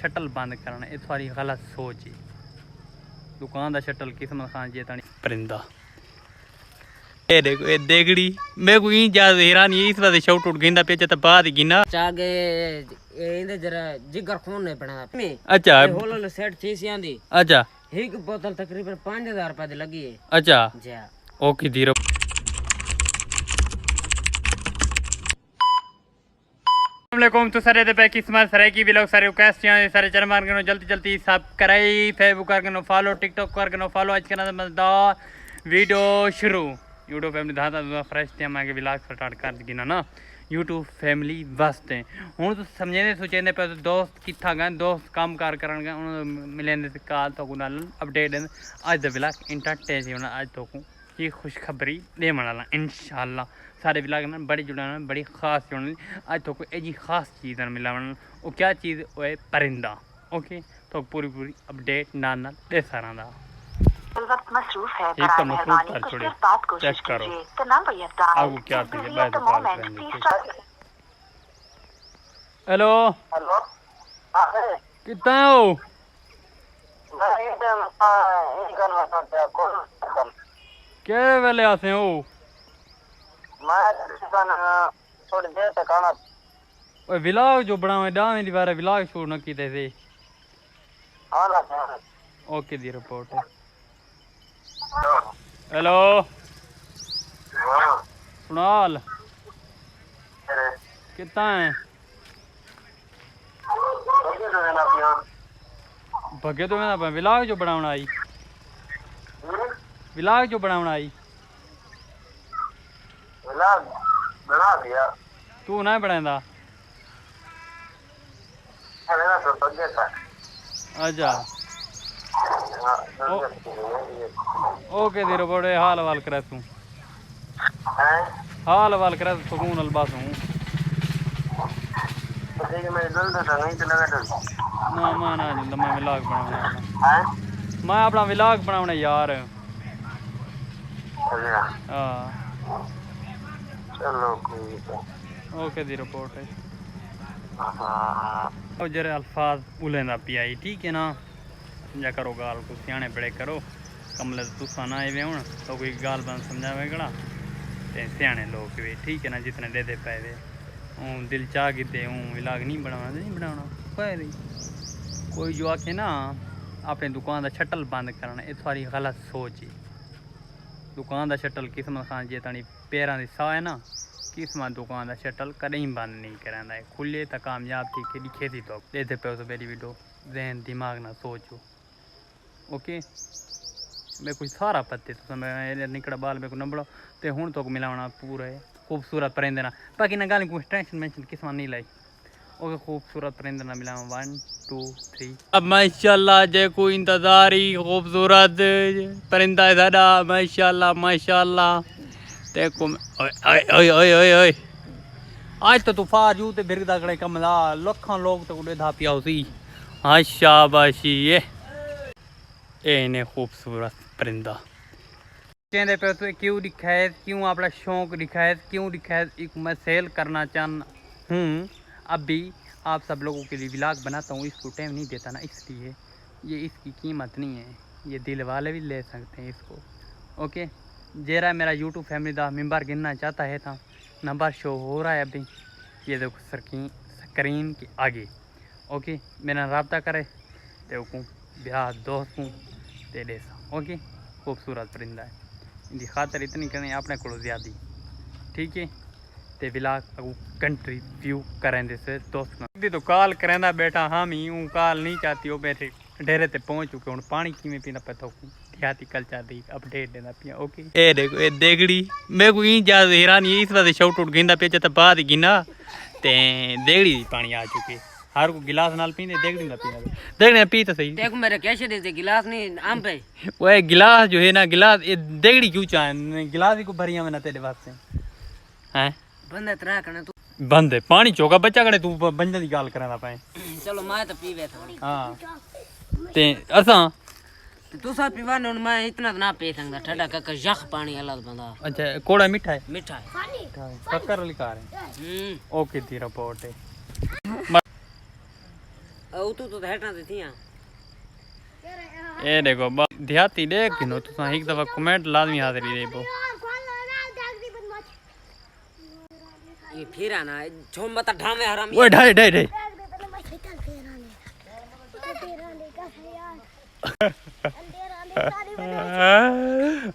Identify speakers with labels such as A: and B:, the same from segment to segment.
A: Shuttle बंद करना ये थोड़ी गलत सोच है। दुकान का शटल किस्मत खान जी तानी परिंदा ये देखो ये देगड़ी मैं कोई ज्यादा हैरान ये इस वजह शाउट आउट गिंदा पे तो बाद ही गिना
B: चागे इंदे जरा जिगर खून नहीं पड़ा
A: अच्छा
B: होल सेट थी सियांदी
A: अच्छा
B: एक बोतल तकरीबन 5000 रुपए दी लगी है
A: अच्छा
B: जा
A: ओके धीरो अस्सलामुअलैकुम तो सारे पे किस्मत सारे की व्लॉग सारे रिक्वेस्ट हैं सारे चैनल मार के जल्दी जल्दी सब्सक्राइब फेसबुक कर के फॉलो टिकटॉक कर के फॉलो आज करना मजेदार वीडियो शुरू यूट्यूब फैमिली दादा फ्रेश थे मैं व्लॉग स्टार्ट कर गिना ना यूट्यूब फैमिली वास्ते हूँ तो समझने सोचने पे दोस्त कितना गए दोस्त काम कार कर मिले कल तो अपडेट अज का व्लॉग इंटरटेन होना अज तो ये खुशखबरी दे मना इंशाल्लाह सारे व्लॉग में बड़ी जुड़ाना बड़ी खास जुड़ने आज तो कोई ऐसी खास चीज़ मिला वो क्या चीज़ वो है परिंदा ओके तो पूरी अपडेट नाल दे सारा दा
C: मसरूफ है
A: एक तो मसरूफ कर छोड़े चेक करो आपको क्या हेलो
D: हेलो
A: कितना हो क्या वेले आसे हो
D: थोड़ी देर तक आना
A: ओए व्लॉग जो बनावे डावे दी बारे व्लॉग शूट न कीते थे ओके दी रिपोर्ट हेलो सुनाल कितना है भगे तो मैं व्लॉग जो बनावना आई व्लॉग जो बनावना आई
D: बना दिया
A: तू ना बनांदा अच्छा ओके दी रिपोर्ट हाल वाल करे तू हाल वाल करे सुकून अलबास हूँ ना मैं ना जल्दा मैं व्लॉग बनावना मैं अपना व्लॉग बनावना यार हाँ
D: चलो कोई
A: ओके दी रिपोर्ट है और जरा अल्फाज उलेंदा पियाई ठीक है ना समझा करो गाल को सियाने बड़े करो कमले तुसा ना आए हूँ तो कोई गाल बंद समझावेगा तो सियाने लोग भी ठीक है ना जितने दे पाए वे हूँ दिल चाह गिते हूँ व्लॉग नहीं बनाना कोई जो आखे ना अपने दुकान का शटल बंद करना ये थोड़ी गलत सोच है। दुकान का शटल किस्मत खान जी तानी पैरों की साह है ना किस्मत दुकान का शटल कहीं बंद नहीं कराना है खुले तो कामयाब थी कि खेती तो देते पे तो मेरी वीडियो जहन दिमाग ना सोचो ओके मैं कुछ सारा पत्ते तो मैं निकड़ा बाल में को नंबड़ो तो हूँ तो मिलावना पूरा खूबसूरत परिंदे ना बाकी ना गाली कुछ टेंशन मेंशन किस्मत नहीं लाई ओके खूबसूरत परिंदे ना मिला 1 2 3 अब माशाल्लाह जे कोई इंतजार ही खूबसूरत परिंदा है दादा माशाल्लाह माशाल्लाह देखो ओए ओए ओए ओए ओए आज तो तूफान जू ते बिरदा कड़े कमला लखां लोग तो उड़े धा पिया उसी हाँ शाबाशी ये ने खूबसूरत परिंदा कहते पे तो क्यों दिखाए क्यों अपना शौक दिखाए क्यों दिखाए एक मैं सेल करना चाहता हूँ अभी आप सब लोगों के लिए व्लॉग बनाता हूँ इसको टाइम नहीं देता ना इसलिए ये इसकी कीमत नहीं है ये दिल वाले भी ले सकते हैं इसको ओके जरा मेरा यूट्यूब फैमिली का मेंबर गिनना चाहता है तो नंबर शो हो रहा है अभी ये देखो स्क्रीन के आगे ओके मेरा रब्ता करे तो को ब्याह दोस्त को दे दे ओके खूबसूरत परिंदा है इनकी खातर इतनी करनी अपने को ज़्यादा ठीक है तो व्लॉग अगू कंट्रीब्यू करें से दोस्त तो कॉल करेंदा बेटा हम ही हूँ कॉल नहीं चाहती हो बैठे डेरे ते पहुँच चुके हूँ पानी किमें पीना पे तो देहाती कल्चर दी अपडेट देना पिया ओके ए देखो ये देगड़ी मैं कोई ज्यादा हैरान ये इस वजह शाउट आउट गिंदा पे तो बाद गिना ते देगड़ी पानी आ चुके हर को गिलास नाल पीने देगड़ी ना पीना देगड़ी पी तो सही
B: देखो मेरे कैसे दे गिलास नहीं आम पे
A: वो गिलास जो है ना गिलास ये देगड़ी क्यों चाहे गिलास ही को भरिया में ना तेरे वास्ते हैं
B: बंद तरह करना तू
A: बंद है पानी चोका बच्चा कड़े तू बंदे दी गाल कराना पाए
B: चलो मैं तो पीवे थोड़ी
A: हां ते असा
B: तू सा पीवा न मैं इतना ना पी सकदा ठंडा का यख पानी अलग बंदा
A: अच्छा कोड़ा मीठा है
B: मीठा है
A: शक्कर लिखा है ओके दी रिपोर्ट है
B: ओ तो हेठा ते थिया
A: ए देखो देहाती देख किनो तुसा एक दफा कमेंट लाजमी हाजिरी दे बो
B: ये फिर आना छोम बता ढामे हराम
A: ओए ढाई ढाई ढाई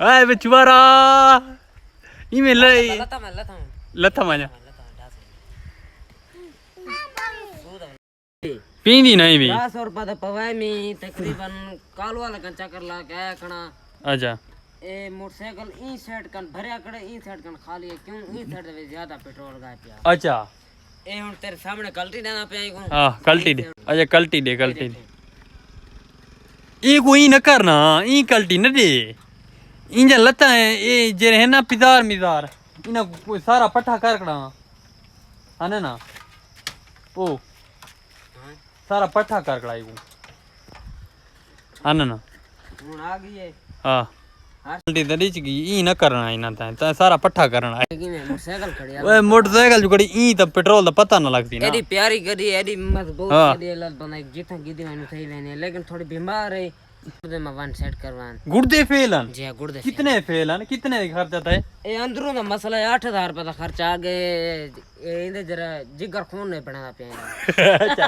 A: आए बेचुवारा इमे
B: लता मैं
A: लथा माजा पींदी नहीं भी
B: 10 रुपया तो पवाए में तकरीबन काल वाला का चक्कर ला के कणा
A: अच्छा
B: ए मोटरसाइकिल ई साइड कन भरिया करे ई साइड कन खाली है क्यों ई साइड में ज्यादा पेट्रोल गा पिया
A: अच्छा
B: ए हुन तेरे सामने कल्टी देना पे को
A: हां कल्टी दे अच्छा कल्टी दे ई कोई न करना ई कल्टी न दे इंजा लता है ए जे है ना पिदार मिदार इना कोई सारा पट्ठा करकड़ा है ना ओ सारा पट्ठा करकड़ा ई ना
B: हुन आ गई है
A: हां कल्टी दरी च गई ई न करना इना ता सारा पट्ठा करना
B: लेकिन मोटरसाइकिल खड़ी
A: ओए मोटरसाइकिल जो खड़ी ई त पेट्रोल दा पता न लगती ना
B: एडी प्यारी गड्डी एडी मजबूत गड्डी लत बनाई जिथा गिदी मैंने सही लेने लेकिन थोड़ी बीमार है उदे में वन सेट करवान
A: गुर्दे फेलन
B: जी गुर्दे
A: कितने फेलन कितने खर्चा था
B: ए अंदरों का मसला है 8000 रुपए का खर्चा आ गए इंदे जरा जिगर खून नहीं बनाना पे
A: अच्छा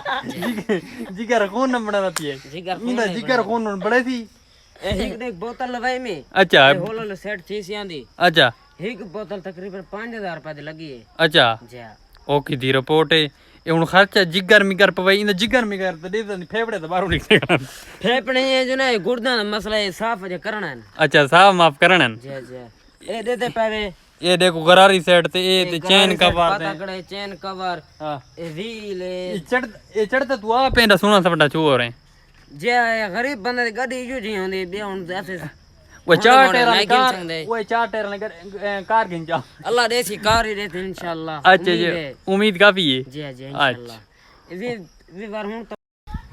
A: जिगर खून न बनाना पिए जिगर खून न बड़े थी
B: एक बोतल लवाई में
A: अच्छा
B: होलो सेट थी सियांदी
A: अच्छा
B: एक बोतल तकरीबन 5000 रुपए दी लगी है
A: अच्छा
B: जी
A: ओके दी रिपोर्ट है ये उन खर्चा जिगर मिगर पवई इन जिगर मिगर तो दे फेफड़े तो बाहर निकल
B: फेफड़े ये जो ना गुर्दा का मसला है साफ जो करना है
A: अच्छा साफ माफ करना
B: जी जी ए दे दे पावे
A: ये देखो गरारी सेट ते ये ते चेन कवर ते
B: पता चेन कवर
A: हां
B: ए व्हील
A: ये चढ़ता तू आ पेंदा सोना सपटा चोर है
B: जे गरीब बंदे दी गड्डी जो जी होंदी बे हुन ऐसे
A: वो चार टायर वाली कार वो चार टायर वाली कार गिनजा
B: अल्लाह देसी कार ही देते इंशाल्लाह
A: अच्छा जी उम्मीद काफी है
B: जी जी इंशाल्लाह वी बार हुन तो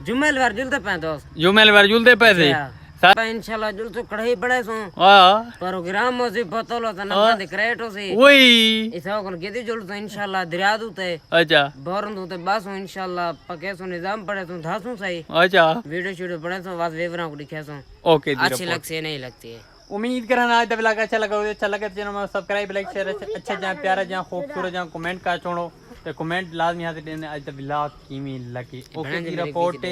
B: जुमेल बार जुलते पे दोस्त
A: जुमेल बार जुलते पैसे
B: इंशाल्लाह जुल तो कढ़ाई बड़े सो
A: हां
B: प्रोग्राम हो सी बोतल हो तना बंद क्रेट हो सी
A: वही
B: इसा को गेदी जुल तो इंशाल्लाह दरिया दूते
A: अच्छा
B: बोरन दूते बस हो इंशाल्लाह पके सो निजाम पड़े तो धासू सही
A: अच्छा
B: वीडियो शूट बड़े सो वास वेवरा को दिखे सो
A: ओके
B: अच्छी लगती है नहीं लगती है
A: उम्मीद करना आज व्लॉग अच्छा लगा तो चैनल में सब्सक्राइब लाइक शेयर अच्छा जहाँ प्यारा जहाँ खूबसूरत जहाँ कमेंट का छोड़ो तो कमेंट लाजमी हाथ देने आज व्लॉग कीमी लगी ओके जी रिपोर्ट